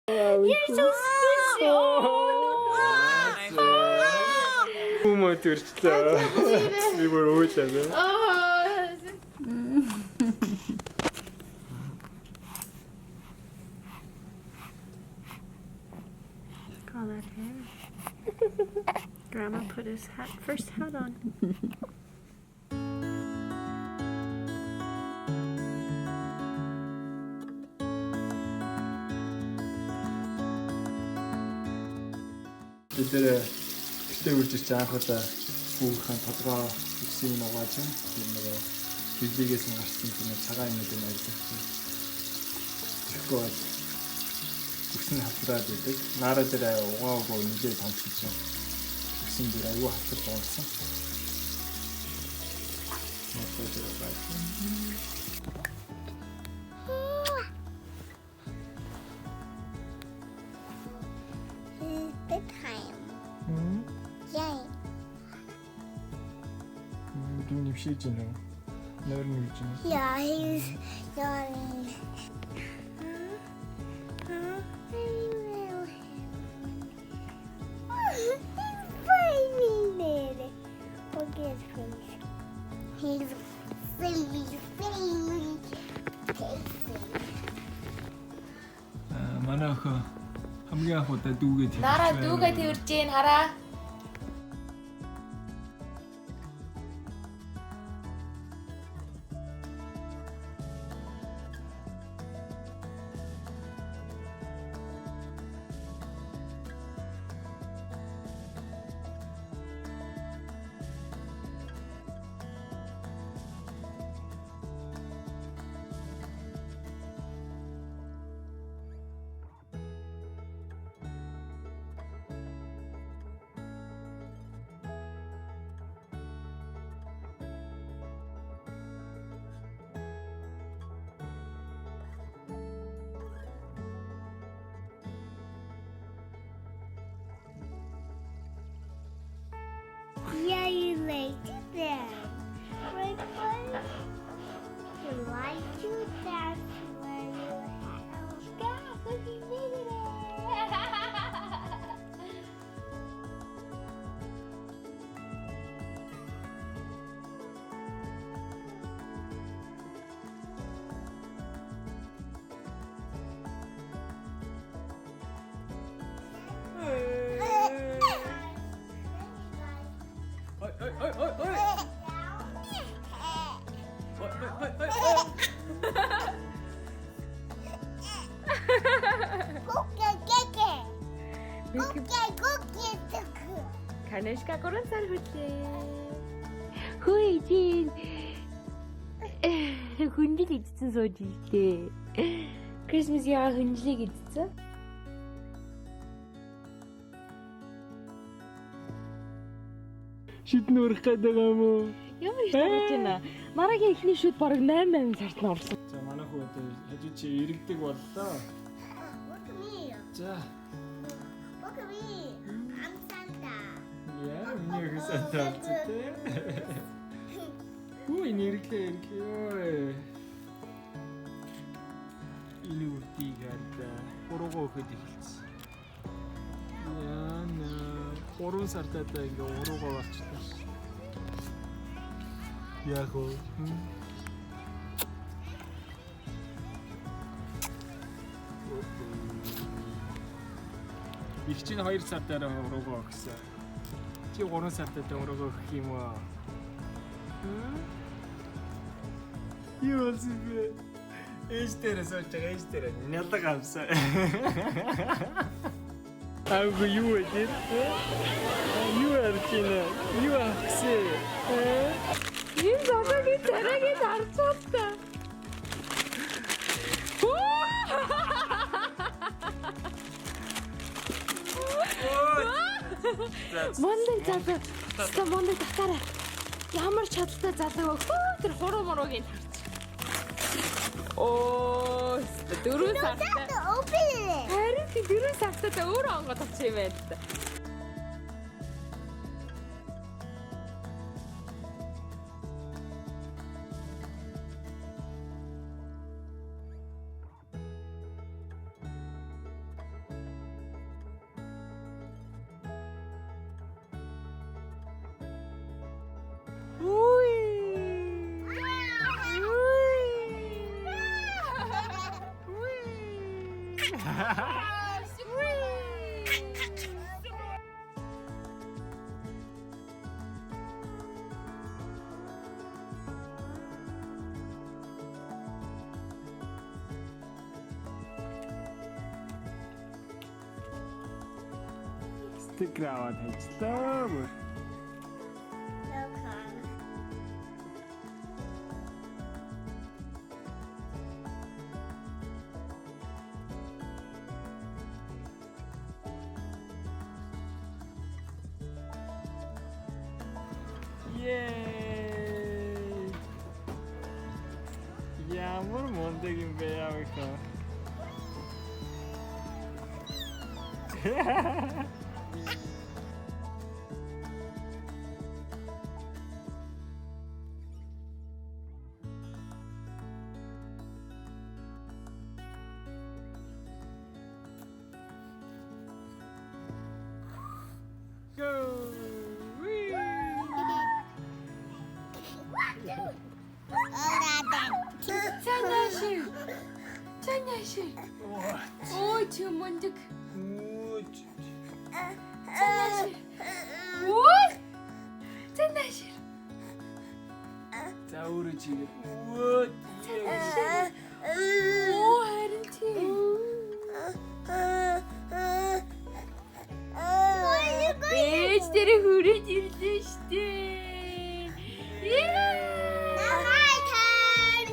You're so squishy. Бүүмөө төрчлөө. Би бүр уучлаа. All that hair. Grandma put his first hat on. Бид гэртээ үржиж анхудаа хүүхэн толгоо үсгийн угааж юм нэрээ билгээс нь гарсан тийм цагаан юмнуудыг ажиллах. Тэгэхгүй бол үсний хавтраад байдаг. Наараа дээр угаагаа нэлээд томчилж байна. Үсний дээр аюу хавтар дуурсан. Дүүний бишиж байна уу? Нойрны гэж байна. Yeah, he's yawning. He's frightening it. Look at his face. He's really Манай охин хамгийн анхудаа дүүгээ тавьчихсан. Нара дүүгээ тэрж гин хараа. Yeah, you liked them. Like what? You like to dance where you have. God, look, you did it. Kanishka kurang sarhutle. Hui Jin. Hundil içsin soju işte. Christmas yağı hundile gitsin. Шидэн урах гэдэг юм уу? Ямар их тарж байна. Марагийн ихний шүд бараг 8 сард нь орсон. За манай хүү одоо хажуу чи иргэдэг боллоо. Look at me. За. Look at me. I'm Santa. Яа, миний хөсөн тавцтай. Үй нэрхлээ. Илүүртий гадаа уруугаа өгöd эхэлсэн. Яа нэ 3 сартаа ингээ уруугаа болчихлоо. Яг уу. Их чинь 2 сартаа уруугаа өгсөн. Чи 3 сартаа уруугаа өгөх юм уу? Юу вэ? Эстэрээс очиж байгаа эстэрээ нялдаг авсан. Аагүй юу вэ? Юу арчина? Юу авсан? Энэ зогийн царайг харцуултаа. Монday залуу. Ста Монday татаарай. Ямар чадaltaй залуу вэ? Тэр хуруу муруугийн тарч. Оо, 4 сартаа. Open it. Харин 4 сартаа өөрөө онгод авчих юм байна. Sticker аваад хайчлаа бүр. Okay. Yay! Ямар мундаг юм бэ яа вэ? Go! Whee! Цанааши. Цанааши. Ой, чи мундаг. Цанааши. Ой! Цанааши. За өөрөө чигээ. Өө. Оо, харин тийм. Ээж тэрэ хүрээд ирлээ штэ. Now my turn.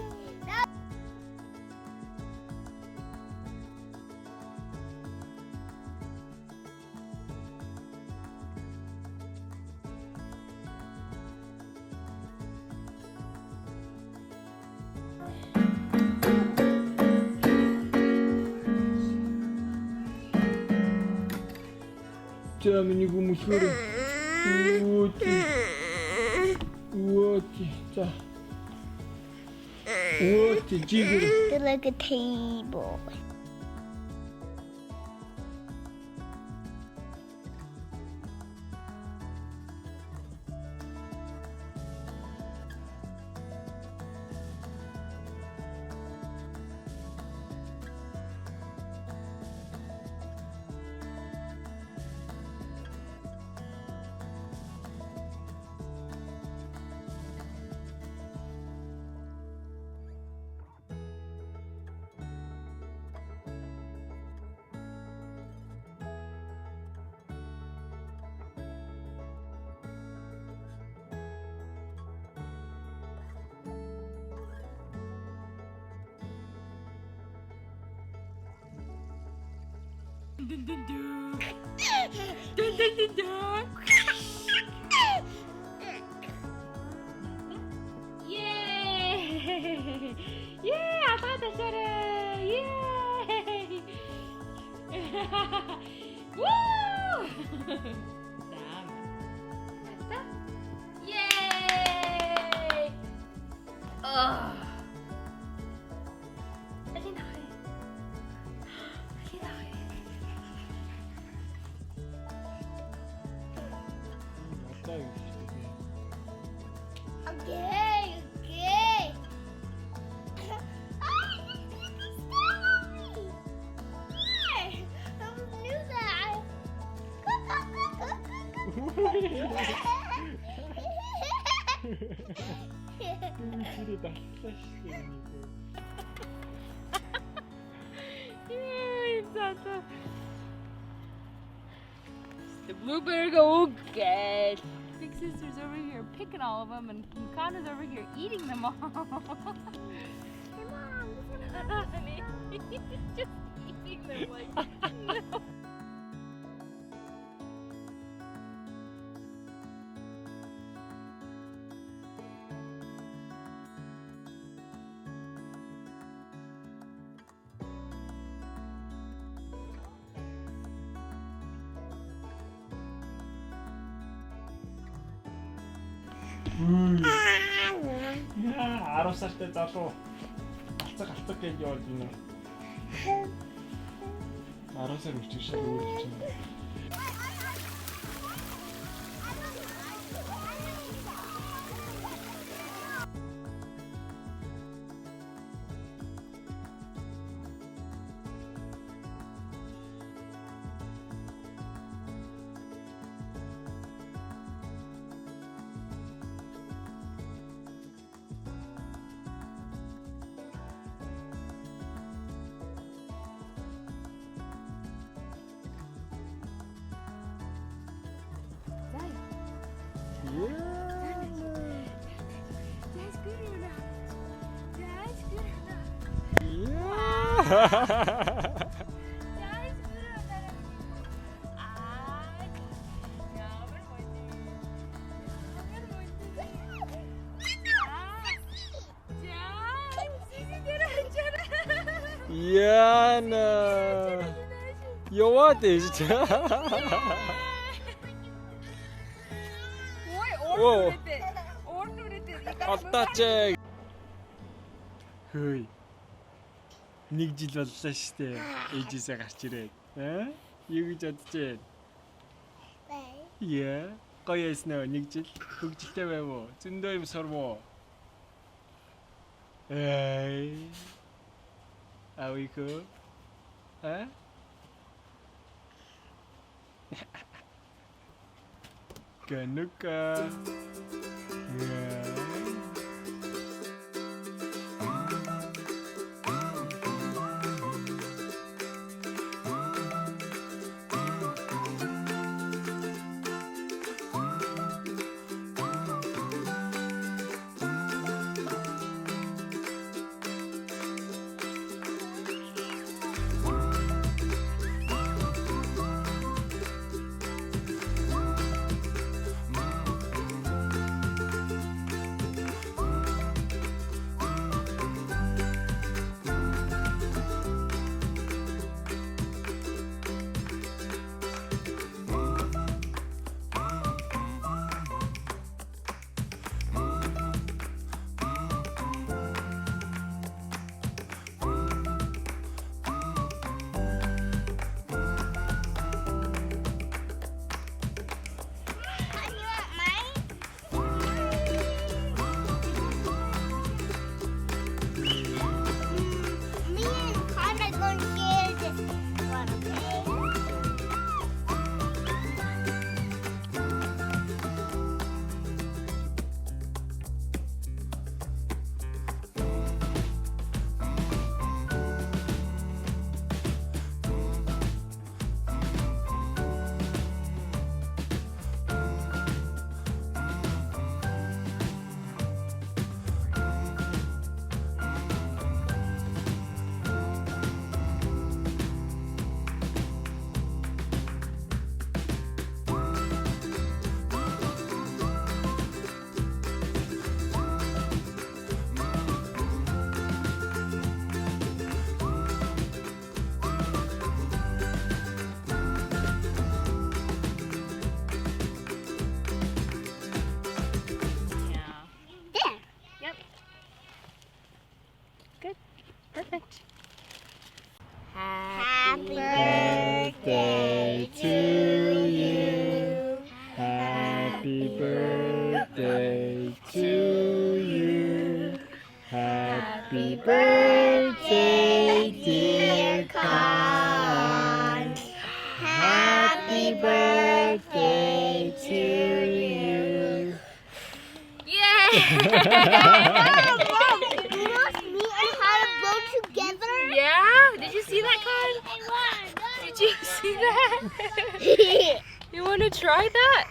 За миний хүмүүшгээр. Өөти. За. Өөти жигэр. Like a table. Dun dun dun. Dun dun dun dun. Yay! Yay! Атаа ташаарэ. Yay! Woo! Дам. Атаа. Yay! Oh. Алин хай. Алин хай. Okay, okay. Yay, Tata. The blueberry go good. Big sister's over here picking all of them, and Makana's over here eating them all. Hey, Mom, honey, he's just eating them like no. Яа, 10 сартай залуу. Алцаг гэж яваад байна. 10 сар үрчиг шиг өөрчлөж байна. Yana. Яваад ээ чи. Оо. Алдаач. Хөөе. Нэг жил боллоо штэ. Ээжээсээ гарч ирээд. Юу гэж бодож байна? Яа. Гоё яснаа нэг жил. Хөгжилтэй байв уу? Зөндөө юм сурмуу. Авико. Ganука. Perfect. Happy birthday to you. Happy birthday to you. Happy birthday, dear Con. Happy birthday to you. Yay! Yeah? Did you see that, Con? Did you see that? You want to try that?